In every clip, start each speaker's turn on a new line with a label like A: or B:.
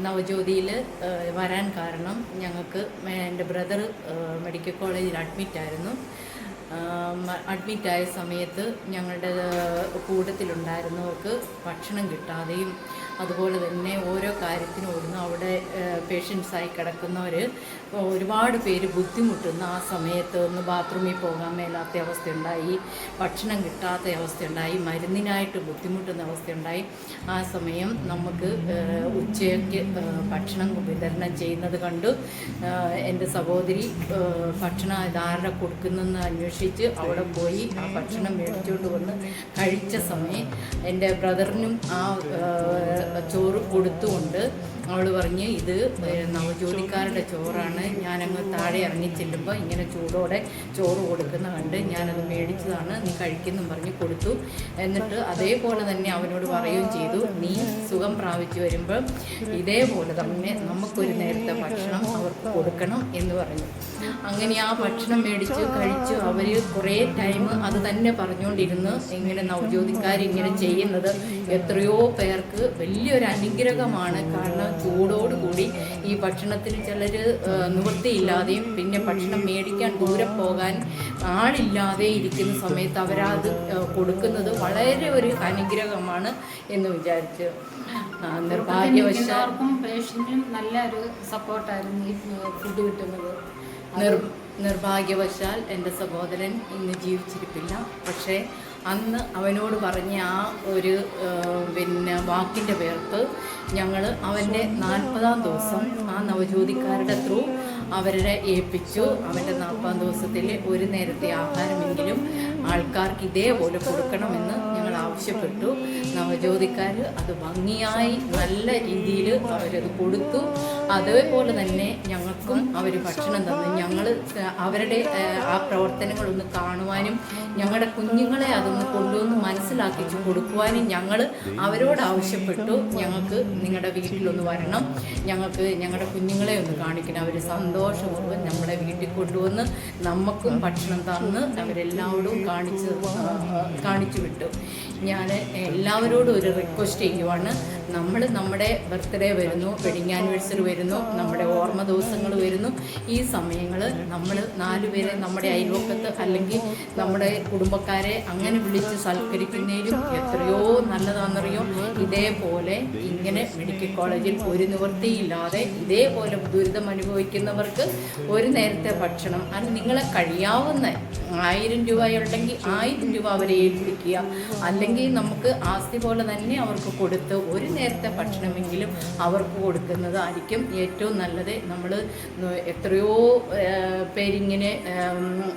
A: നവജ്യോതിയിൽ വരാൻ കാരണം ഞങ്ങൾക്ക് എൻ്റെ ബ്രദർ മെഡിക്കൽ കോളേജിൽ അഡ്മിറ്റായിരുന്നു. അഡ്മിറ്റായ സമയത്ത് ഞങ്ങളുടെ കൂട്ടത്തിലുണ്ടായിരുന്നവർക്ക് ഭക്ഷണം കിട്ടാതെയും അതുപോലെ തന്നെ ഓരോ കാര്യത്തിനും ഓടുന്നു. അവിടെ പേഷ്യൻസായി കിടക്കുന്നവർ ഒരുപാട് പേര് ബുദ്ധിമുട്ടുന്ന ആ സമയത്ത് ഒന്ന് ബാത്റൂമിൽ പോകാൻ മേലാത്ത അവസ്ഥയുണ്ടായി, ഭക്ഷണം കിട്ടാത്ത അവസ്ഥയുണ്ടായി, മരുന്നിനായിട്ട് ബുദ്ധിമുട്ടുന്ന അവസ്ഥയുണ്ടായി. ആ സമയം നമുക്ക് ഉച്ചയ്ക്ക് ഭക്ഷണം വിതരണം ചെയ്യുന്നത് കണ്ടു എൻ്റെ സഹോദരി ഭക്ഷണം ഇതാരുടെ കൊടുക്കുന്നെന്ന് അന്വേഷിച്ച് അവിടെ പോയി ആ ഭക്ഷണം മേടിച്ചുകൊണ്ട് വന്ന് കഴിച്ച സമയം എൻ്റെ ബ്രദറിനും ആ ചോറ് കൊടുത്തുകൊണ്ട് അവൾ പറഞ്ഞ് ഇത് നവജോലിക്കാരുടെ ചോറാണ്, ഞാനങ്ങ് താഴെ ഇറങ്ങി ചെല്ലുമ്പോൾ ഇങ്ങനെ ചൂടോടെ ചോറ് കൊടുക്കുന്ന കണ്ട് ഞാനത് മേടിച്ചതാണ്, നീ കഴിക്കുന്നും പറഞ്ഞ് കൊടുത്തു. എന്നിട്ട് അതേപോലെ തന്നെ അവനോട് പറയുകയും ചെയ്തു, നീ സുഖം പ്രാപിച്ചു വരുമ്പോൾ ഇതേപോലെ തന്നെ നമുക്കൊരു നേരത്തെ ഭക്ഷണം അവർക്ക് കൊടുക്കണം എന്ന് പറഞ്ഞു. അങ്ങനെ ആ ഭക്ഷണം മേടിച്ച് കഴിച്ചു. അവർ കുറേ ടൈം അത് തന്നെ പറഞ്ഞുകൊണ്ടിരുന്ന് ഇങ്ങനെ നവജോലിക്കാരിങ്ങനെ ചെയ്യുന്നത് എത്രയോ പേർക്ക് വലിയൊരു അനുഗ്രഹമാണ്. കാരണം ചൂടോടുകൂടി ഈ ഭക്ഷണത്തിന് ചിലർ നിവൃത്തിയില്ലാതെയും പിന്നെ ഭക്ഷണം മേടിക്കാൻ ദൂരെ പോകാൻ ആളില്ലാതെ ഇരിക്കുന്ന സമയത്ത് അവരത് കൊടുക്കുന്നത് വളരെ ഒരു അനുഗ്രഹമാണ് എന്ന് വിചാരിച്ചു.
B: നിർഭാഗ്യവശാർക്കും പേഷ്യന്റിനും നല്ലൊരു സപ്പോർട്ടായിരുന്നു ഈ ഫുഡ് കിട്ടുന്നത്.
A: നിർഭാഗ്യവശാൽ എൻ്റെ സഹോദരൻ ഇന്ന് ജീവിച്ചിരിപ്പില്ല. പക്ഷേ അന്ന് അവനോട് പറഞ്ഞ ആ ഒരു വാക്കിൻ്റെ പേർത്ത് ഞങ്ങൾ അവൻ്റെ 40-ാം ദിവസം ആ നവജ്യോതിക്കാരുടെ ത്രൂ അവരെ ഏൽപ്പിച്ചു. അവൻ്റെ 40-ാം ദിവസത്തിൽ ഒരു നേരത്തെ ആഹാരമെങ്കിലും ആൾക്കാർക്ക് ഇതേപോലെ കൊടുക്കണമെന്ന് ഞങ്ങൾ ആവശ്യപ്പെട്ടു. നവജ്യോതിക്കാർ അത് ഭംഗിയായി നല്ല രീതിയിൽ അവരത് കൊടുത്തു. അതേപോലെ തന്നെ ഞങ്ങൾക്കും അവർ ഭക്ഷണം തന്നു. ഞങ്ങൾ അവരുടെ ആ പ്രവർത്തനങ്ങളൊന്ന് കാണുവാനും ഞങ്ങളുടെ കുഞ്ഞുങ്ങളെ അതൊന്ന് കൊണ്ടുവന്ന് മനസ്സിലാക്കിച്ചു കൊടുക്കുവാനും ഞങ്ങൾ അവരോട് ആവശ്യപ്പെട്ടു, ഞങ്ങൾക്ക് നിങ്ങളുടെ വീട്ടിലൊന്ന് വരണം, ഞങ്ങൾക്ക് ഞങ്ങളുടെ കുഞ്ഞുങ്ങളെ ഒന്ന് കാണിക്കണം. അവർ സന്തോഷപൂർവ്വം നമ്മുടെ വീട്ടിൽ കൊണ്ടുവന്ന് നമുക്കും ഭക്ഷണം തന്ന് അവരെല്ലാവരും കാണിച്ചു വിട്ടു. ഞാൻ എല്ലാവരോടും ഒരു റിക്വസ്റ്റ് ചെയ്യുവാണ്, നമ്മുടെ ബർത്ത്ഡേ വരുന്നു, വെഡിങ് ആനിവേഴ്സറി വരുന്നു, നമ്മുടെ ഓർമ്മ ദിവസങ്ങൾ വരുന്നു. ഈ സമയങ്ങൾ നമ്മൾ 4 പേരെ നമ്മുടെ അയൽവക്കത്ത് അല്ലെങ്കിൽ നമ്മുടെ കുടുംബക്കാരെ അങ്ങനെ വിളിച്ച് സൽക്കരിക്കുന്നതിലും എത്രയോ നല്ലതാണെന്നറിയോ. ഇതേപോലെ ഇങ്ങനെ മെഡിക്കൽ കോളേജിൽ ഒരു നിവൃത്തിയില്ലാതെ ഇതേപോലെ ദുരിതം അനുഭവിക്കുന്നവർക്ക് ഒരു നേരത്തെ ഭക്ഷണം, അത് നിങ്ങളെ കഴിയാവുന്ന 1000 രൂപയുണ്ടെങ്കിൽ 1000 രൂപ അവരെ ഏൽപ്പിക്കുക, അല്ലെങ്കിൽ നമുക്ക് ആസ്തി പോലെ തന്നെ അവർക്ക് കൊടുത്ത് ഒരു നേരത്തെ ഭക്ഷണമെങ്കിലും അവർക്ക് കൊടുക്കുന്നതായിരിക്കും ഏറ്റവും നല്ലത്. നമ്മൾ എത്രയോ പേരിങ്ങനെ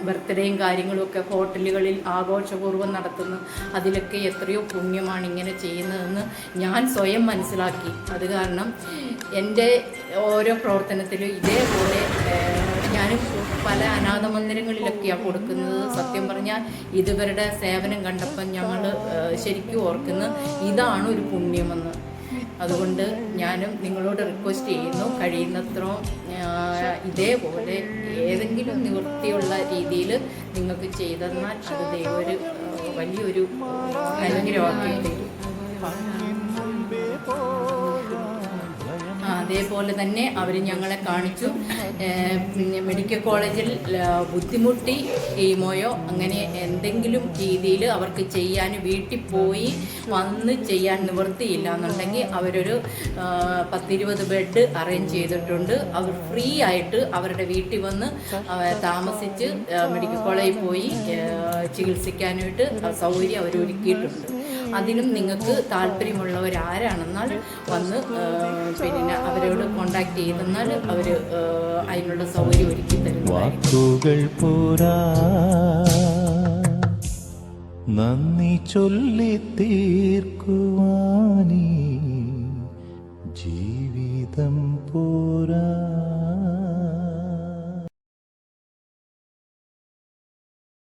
A: ബർത്ത്ഡേയും കാര്യങ്ങളുമൊക്കെ ഹോട്ടലുകളിൽ ആഘോഷപൂർവ്വം നടത്തുന്നു. അതിലൊക്കെ എത്രയോ പുണ്യമാണ് ഇങ്ങനെ ചെയ്യുന്നതെന്ന് ഞാൻ സ്വയം മനസ്സിലാക്കി. അത് കാരണം എൻ്റെ ഓരോ പ്രവർത്തനത്തിലും ഇതേപോലെ ഞാനും പല അനാഥ മന്ദിരങ്ങളിലൊക്കെയാണ് കൊടുക്കുന്നത്. സത്യം പറഞ്ഞാൽ ഇതുവരുടെ സേവനം കണ്ടപ്പം ഞങ്ങൾ ശരിക്കും ഓർക്കുന്നു ഇതാണ് ഒരു പുണ്യമെന്ന്. അതുകൊണ്ട് ഞാനും നിങ്ങളോട് റിക്വസ്റ്റ് ചെയ്യുന്നു, കഴിയുന്നത്ര ഇതേപോലെ ഏതെങ്കിലും നിവൃത്തിയുള്ള രീതിയിൽ നിങ്ങൾക്ക് ചെയ്തെന്നാൽ അത് ദൈവം ഒരു വലിയൊരു അനുഗ്രഹമാക്കി തരും. അതേപോലെ തന്നെ അവർ ഞങ്ങളെ കാണിച്ചു. പിന്നെ മെഡിക്കൽ കോളേജിൽ ബുദ്ധിമുട്ടി കീമോയോ അങ്ങനെ എന്തെങ്കിലും രീതിയിൽ അവർക്ക് ചെയ്യാൻ വീട്ടിൽ പോയി വന്ന് ചെയ്യാൻ നിവൃത്തിയില്ല എന്നുണ്ടെങ്കിൽ അവരൊരു 10-20 ബെഡ് അറേഞ്ച് ചെയ്തിട്ടുണ്ട്. അവർ ഫ്രീ ആയിട്ട് അവരുടെ വീട്ടിൽ വന്ന് താമസിച്ച് മെഡിക്കൽ കോളേജിൽ പോയി ചികിത്സിക്കാനായിട്ട് സൗകര്യം അവർ ഒരുക്കിയിട്ടുണ്ട്. അതിനും നിങ്ങൾക്ക് താല്പര്യമുള്ളവരാരാണെന്നാൽ വന്ന് പിന്നെ അവരോട് കോണ്ടാക്ട് ചെയ്തെന്നാൽ അവർ അതിനുള്ള സൗകര്യം ഒരുക്കി തരുന്നതായിരിക്കും.
C: നന്ദി ചൊല്ലി തീർക്കുവാൻ